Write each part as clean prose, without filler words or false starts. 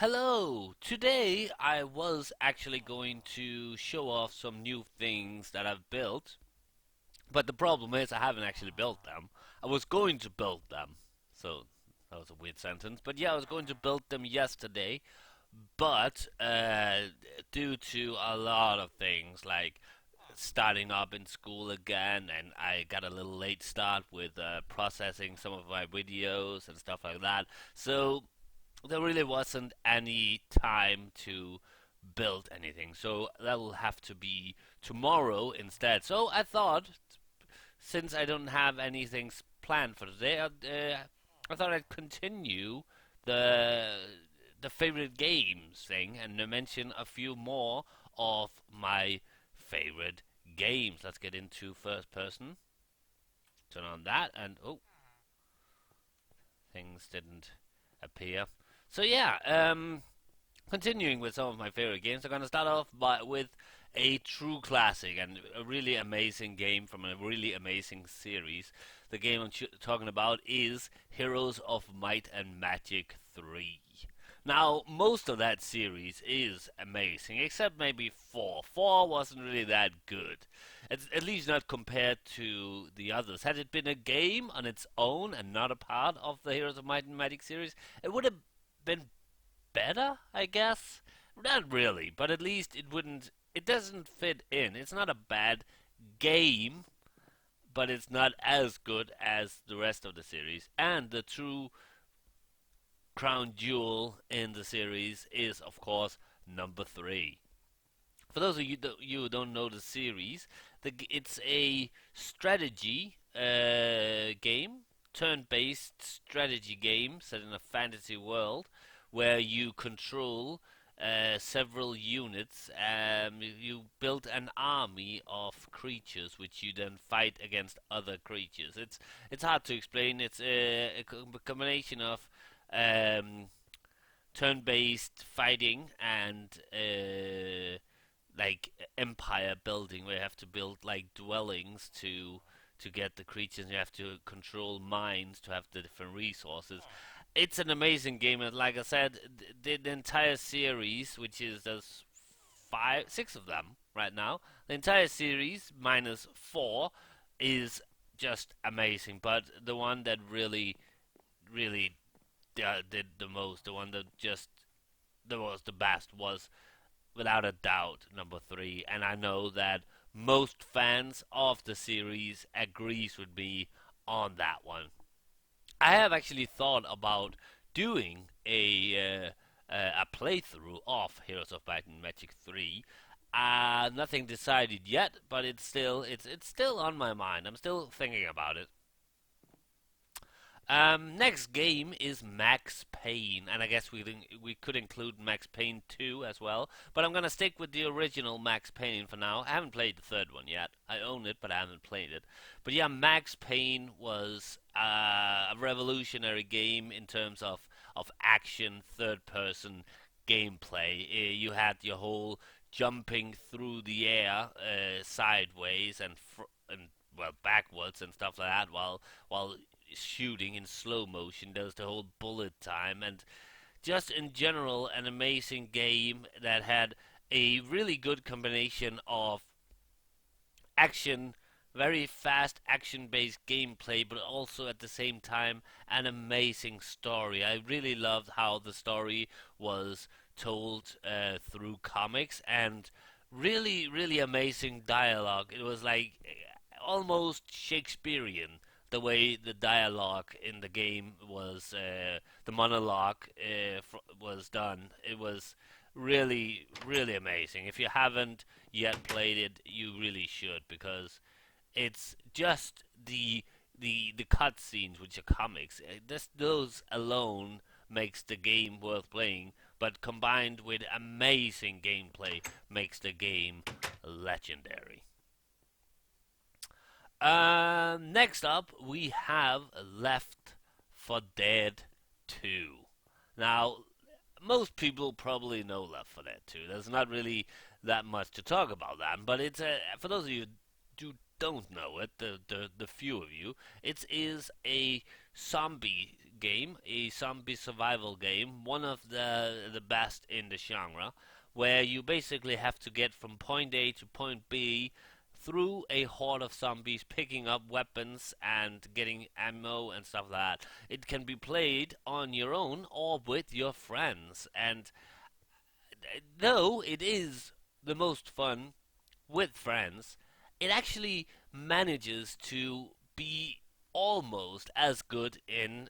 Hello! Today I was actually going to show off some new things that I've built, but the problem is I haven't actually built them. I was going to build them, so that was a weird sentence, but yeah, I was going to build them yesterday, but due to a lot of things like starting up in school again, and I got a little late start with processing some of my videos and stuff like that, so there really wasn't any time to build anything. So that'll have to be tomorrow instead. So I thought, since I don't have anything planned for today, I thought I'd continue the the favorite games thing and mention a few more of my favorite games. Let's get into first person. Turn on that, and oh, things didn't appear. So yeah, continuing with some of my favorite games, I'm going to start off with a true classic and a really amazing game from a really amazing series. The game I'm talking about is Heroes of Might and Magic 3. Now, most of that series is amazing, except maybe 4. 4 wasn't really that good. At least not compared to the others. Had it been a game on its own and not a part of the Heroes of Might and Magic series, it would have been better, I guess. Not really, but at least it wouldn't. It doesn't fit in. It's not a bad game, but it's not as good as the rest of the series. And the true crown jewel in the series is, of course, number 3. For those of you who don't know the series, it's a strategy game, turn-based strategy game set in a fantasy world where you control several units. You build an army of creatures which you then fight against other creatures. It's hard to explain. It's a combination of um, turn-based fighting and like empire building, where you have to build like dwellings to get the creatures. You have to control mines to have the different resources. It's an amazing game, and like I said, the entire series, which is there's 6 of them right now. The entire series minus 4 is just amazing. But the one that really did the most, the one that just was the best, was without a doubt number 3. And I know that most fans of the series agrees with me on that one. I have actually thought about doing a playthrough of Heroes of Might and Magic 3. Nothing decided yet, but it's still on my mind. I'm still thinking about it. Next game is Max Payne, and I guess we could include Max Payne 2 as well. But I'm gonna stick with the original Max Payne for now. I haven't played the third one yet. I own it, but I haven't played it. But yeah, Max Payne was a revolutionary game in terms of action, third-person gameplay. You had your whole jumping through the air, sideways and well backwards and stuff like that, while shooting in slow motion. There's the whole bullet time, and just in general, an amazing game that had a really good combination of action, very fast action-based gameplay, but also at the same time an amazing story. I really loved how the story was told through comics, and really amazing dialogue. It was like almost Shakespearean, the way the dialogue in the game was, the monologue was done. It was really amazing. If you haven't yet played it, you really should, because it's just the cutscenes, which are comics. Those alone makes the game worth playing, but combined with amazing gameplay makes the game legendary. Next up, we have Left 4 Dead 2. Now, most people probably know Left 4 Dead 2. There's not really that much to talk about that, but it's for those of you who don't know it, the few of you, it is a zombie game, a zombie survival game, one of the best in the genre, where you basically have to get from point A to point B through a horde of zombies, picking up weapons and getting ammo and stuff like that. It can be played on your own or with your friends, and though it is the most fun with friends, it actually manages to be almost as good in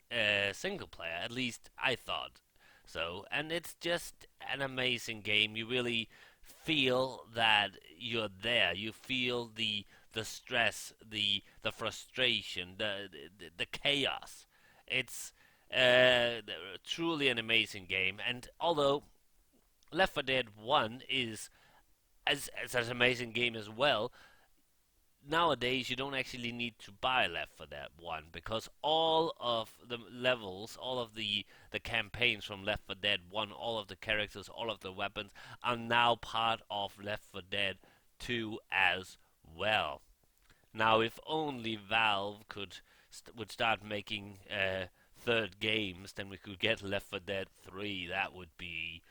single player. At least I thought so. And it's just an amazing game. You really feel that you're there. You feel the stress, the frustration, the chaos. It's truly an amazing game. And although Left 4 Dead 1 is as an amazing game as well, nowadays you don't actually need to buy Left 4 Dead 1 because all of the levels, all of the campaigns from Left 4 Dead 1, all of the characters, all of the weapons are now part of Left 4 Dead 2 as well. Now, if only Valve would start making third games, then we could get Left 4 Dead 3. That would be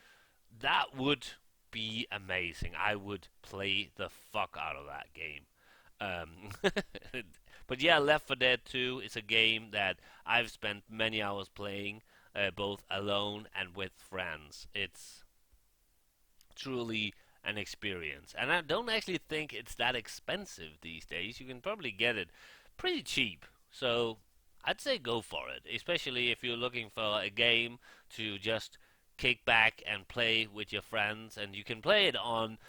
amazing. I would play the fuck out of that game. Um, but yeah, Left 4 Dead 2 is a game that I've spent many hours playing, both alone and with friends. It's truly an experience, and I don't actually think it's that expensive these days. You can probably get it pretty cheap, so I'd say go for it, especially if you're looking for a game to just kick back and play with your friends, and you can play it on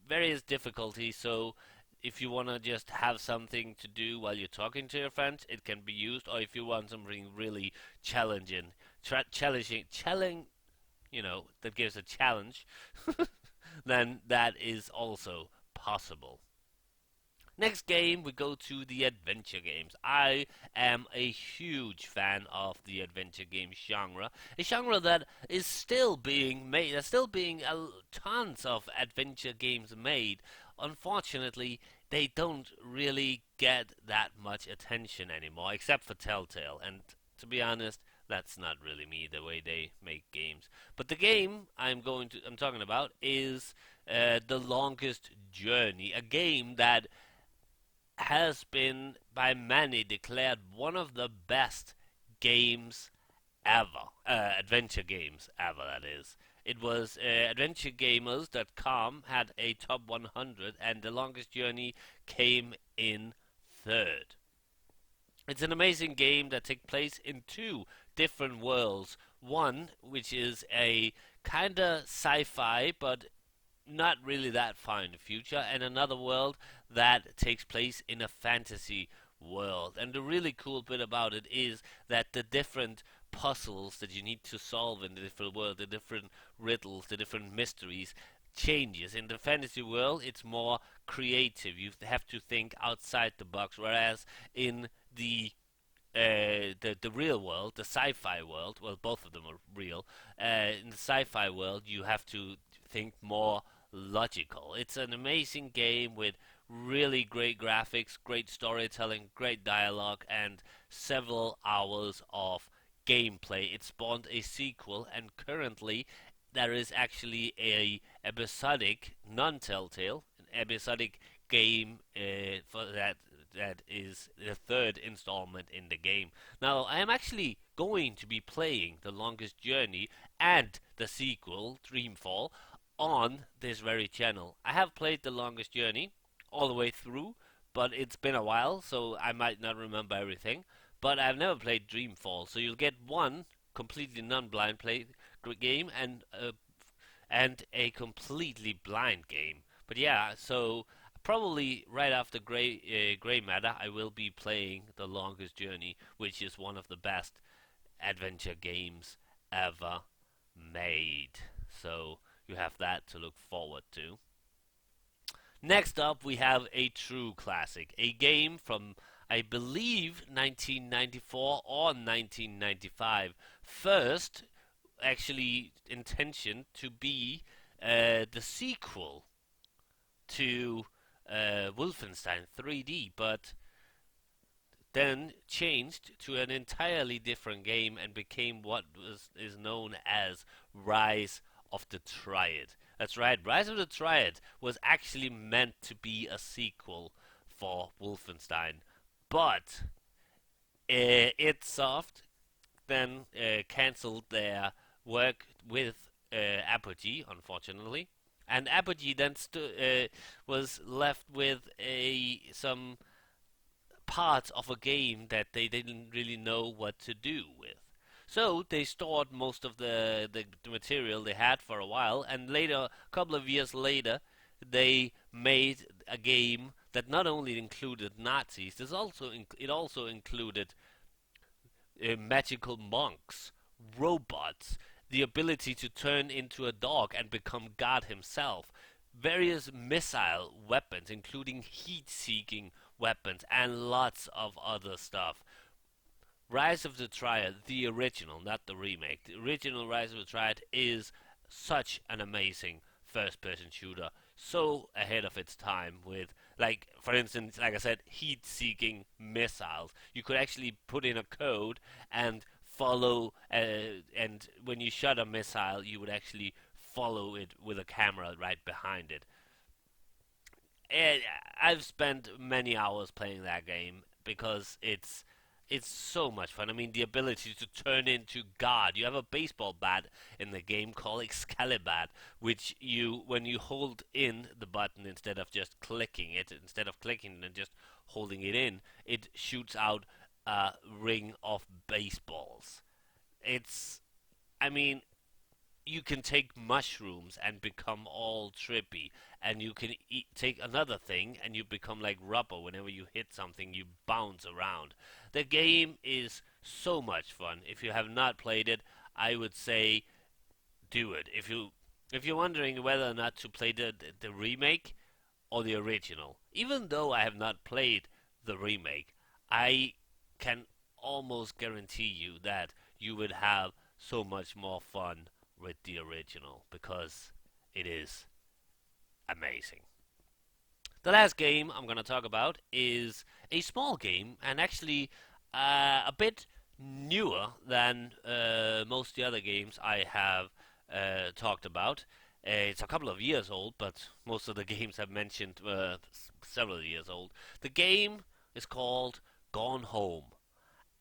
various difficulties. So if you want to just have something to do while you're talking to your friends, it can be used. Or if you want something really challenging, that gives a challenge, then that is also possible. Next game, we go to the adventure games. I am a huge fan of the adventure game genre, a genre that is still being made. There's still being tons of adventure games made. Unfortunately, they don't really get that much attention anymore, except for Telltale. And to be honest, that's not really me the way they make games. But the game I'm talking about is The Longest Journey, a game that has been by many declared one of the best games ever. Adventure games ever, that is. It was AdventureGamers.com had a top 100, and The Longest Journey came in third. It's an amazing game that takes place in two different worlds. One, which is a kinda sci-fi, but not really that far in the future, and another world that takes place in a fantasy world. And the really cool bit about it is that the different puzzles that you need to solve in the different world, the different riddles, the different mysteries changes. In the fantasy world, it's more creative. You have to think outside the box, whereas in the real world, the sci-fi world, well, both of them are real. In the sci-fi world, you have to think more logical. It's an amazing game with really great graphics, great storytelling, great dialogue, and several hours of gameplay. It spawned a sequel, and currently there is actually a episodic, non-Telltale, an episodic game for that is the third installment in the game. Now, I am actually going to be playing The Longest Journey and the sequel, Dreamfall, on this very channel. I have played The Longest Journey all the way through, but it's been a while, so I might not remember everything. But I've never played Dreamfall, so you'll get one completely non-blind play game and a completely blind game. But yeah, so probably right after Grey Matter, I will be playing The Longest Journey, which is one of the best adventure games ever made. So you have that to look forward to. Next up, we have a true classic, a game from, I believe, 1994 or 1995. First, actually, intention to be the sequel to Wolfenstein 3D, but then changed to an entirely different game and became what is known as Rise of the Triad. That's right, Rise of the Triad was actually meant to be a sequel for Wolfenstein, but id then cancelled their work with Apogee, unfortunately, and Apogee then was left with a some parts of a game that they didn't really know what to do with. So they stored most of the material they had for a while, and later, a couple of years later, they made a game that not only included Nazis, it also included magical monks, robots, the ability to turn into a dog and become God himself, various missile weapons, including heat seeking weapons, and lots of other stuff. Rise of the Triad, the original, not the remake. The original Rise of the Triad is such an amazing first person shooter, so ahead of its time with, like, for instance, like I said, heat seeking missiles. You could actually put in a code and follow, and when you shot a missile, you would actually follow it with a camera right behind it. And I've spent many hours playing that game because it's so much fun. I mean, the ability to turn into God. You have a baseball bat in the game called Excalibur, which when you hold in the button instead of clicking and just holding it in, it shoots out a ring of baseballs. It's, I mean, you can take mushrooms and become all trippy, and you can take another thing and you become like rubber. Whenever you hit something, you bounce around. The game is so much fun. If you have not played it, I would say do it. If you're wondering whether or not to play the remake or the original, even though I have not played the remake, I can almost guarantee you that you would have so much more fun with the original because it is amazing. The last game I'm going to talk about is a small game and actually a bit newer than most of the other games I have talked about. It's a couple of years old, but most of the games I've mentioned were several years old. The game is called Gone Home.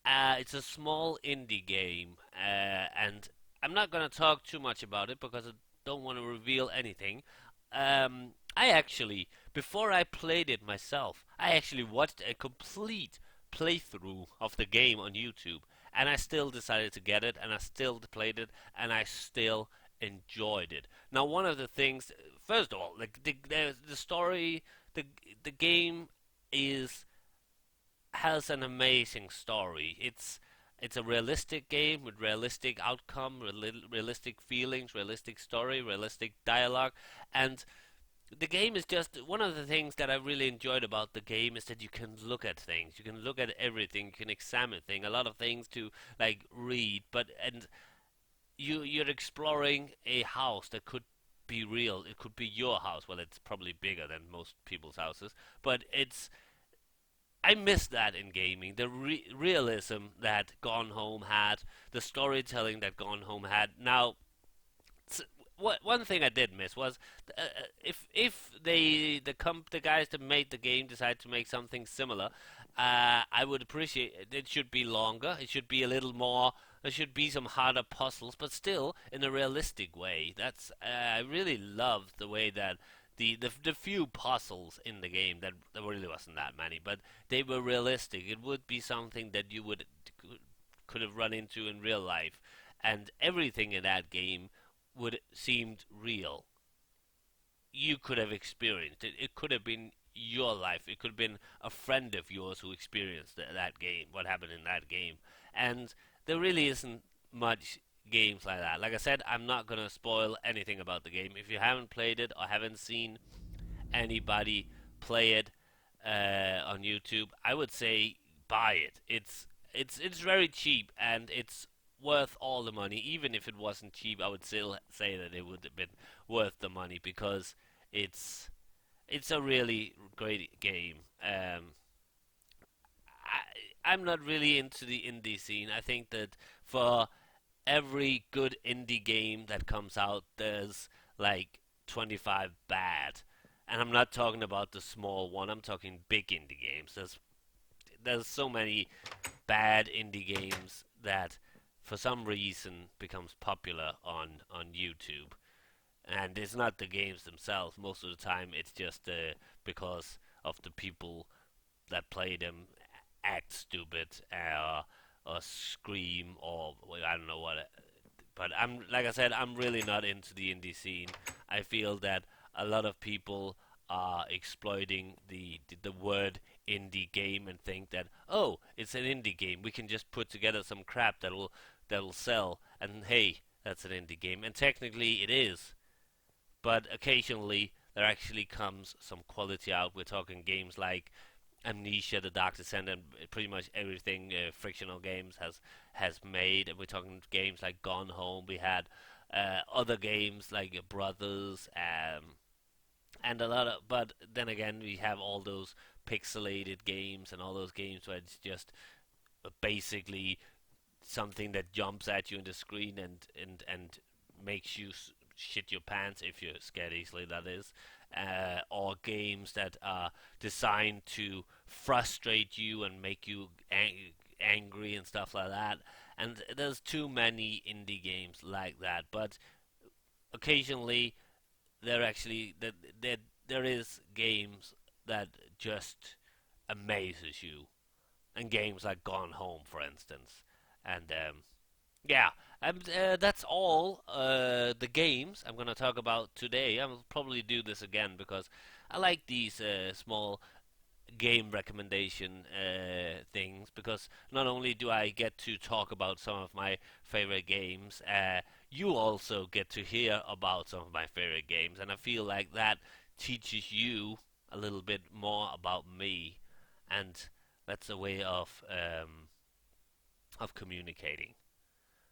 It's a small indie game, and I'm not going to talk too much about it because I don't want to reveal anything. I actually, before I played it myself, I actually watched a complete playthrough of the game on YouTube, and I still decided to get it, and I still played it, and I still enjoyed it. Now, one of the things, first of all, the story, the the game is has an amazing story. It's a realistic game with realistic outcome, realistic feelings, realistic story, realistic dialogue, and the game is just one of the things that I really enjoyed about the game is that you can look at things, you can look at everything, you can examine things, a lot of things to like read, but and you're exploring a house that could be real. It could be your house. Well, it's probably bigger than most people's houses, but I miss that in gaming. The realism that Gone Home had, the storytelling that Gone Home had. Now, one thing I did miss was if the guys that made the game decide to make something similar, I would appreciate it. It should be longer. It should be a little more. There should be some harder puzzles, but still in a realistic way. That's I really love the way that the few puzzles in the game that there really wasn't that many, but they were realistic. It would be something that you could have run into in real life, and everything in that game would seemed real. You could have experienced it. It could have been your life. It could have been a friend of yours who experienced that game. What happened in that game, and there really isn't much games like that. Like I said, I'm not gonna spoil anything about the game. If you haven't played it or haven't seen anybody play it on YouTube, I would say buy it. It's very cheap and it's worth all the money. Even if it wasn't cheap, I would still say that it would have been worth the money because it's it's a really great game. I'm not really into the indie scene. I think that for every good indie game that comes out, there's like 25 bad. And I'm not talking about the small one. I'm talking big indie games. There's so many bad indie games that for some reason becomes popular on YouTube. And it's not the games themselves. Most of the time, it's just because of the people that play them act stupid or scream or well, I don't know what. But I'm like I said, I'm really not into the indie scene. I feel that a lot of people are exploiting the word indie game and think that oh, it's an indie game. We can just put together some crap that'll sell, and hey, that's an indie game. And technically, it is, but occasionally there actually comes some quality out. We're talking games like Amnesia, The Dark Descent, and pretty much everything Frictional Games has made. And we're talking games like Gone Home. We had other games like Brothers, and a lot of. But then again, we have all those pixelated games and all those games where it's just basically something that jumps at you in the screen and makes you shit your pants if you're scared easily. That is, or games that are designed to frustrate you and make you angry and stuff like that. And there's too many indie games like that. But occasionally, there is games that just amazes you, and games like Gone Home, for instance. And yeah, and that's all the games I'm gonna talk about today. I'll probably do this again because I like these small game recommendation things because not only do I get to talk about some of my favorite games, you also get to hear about some of my favorite games, and I feel like that teaches you a little bit more about me, and that's a way of communicating.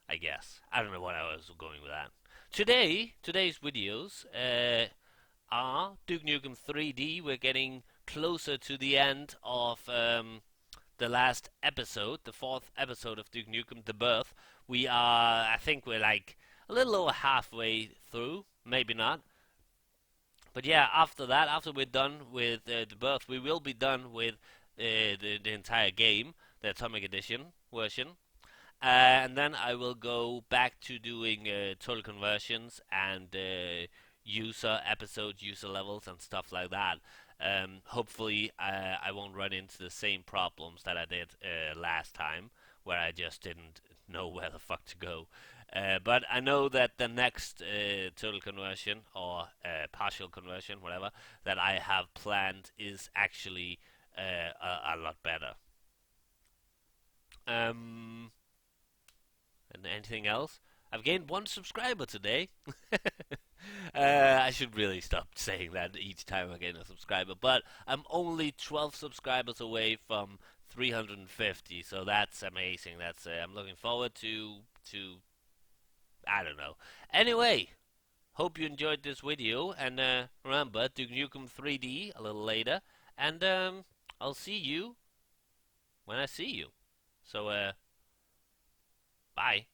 I guess I don't know what I was going with that. Today's videos are Duke Nukem 3D. We're getting closer to the end of the last episode, the fourth episode of Duke Nukem: The Birth. I think we're like a little over halfway through, maybe not. But yeah, after that, after we're done with The Birth, we will be done with the entire game, the Atomic Edition version. And then I will go back to doing total conversions and user episodes, user levels, and stuff like that. Hopefully, I won't run into the same problems that I did last time, where I just didn't know where the fuck to go. But I know that the next total conversion or partial conversion, whatever, that I have planned is actually a lot better. Um, and anything else? I've gained one subscriber today. I should really stop saying that each time I gain a subscriber. But I'm only 12 subscribers away from 350, so that's amazing. That's I'm looking forward to I don't know. Anyway, hope you enjoyed this video, and remember Duke Nukem 3D a little later, and I'll see you when I see you. So bye.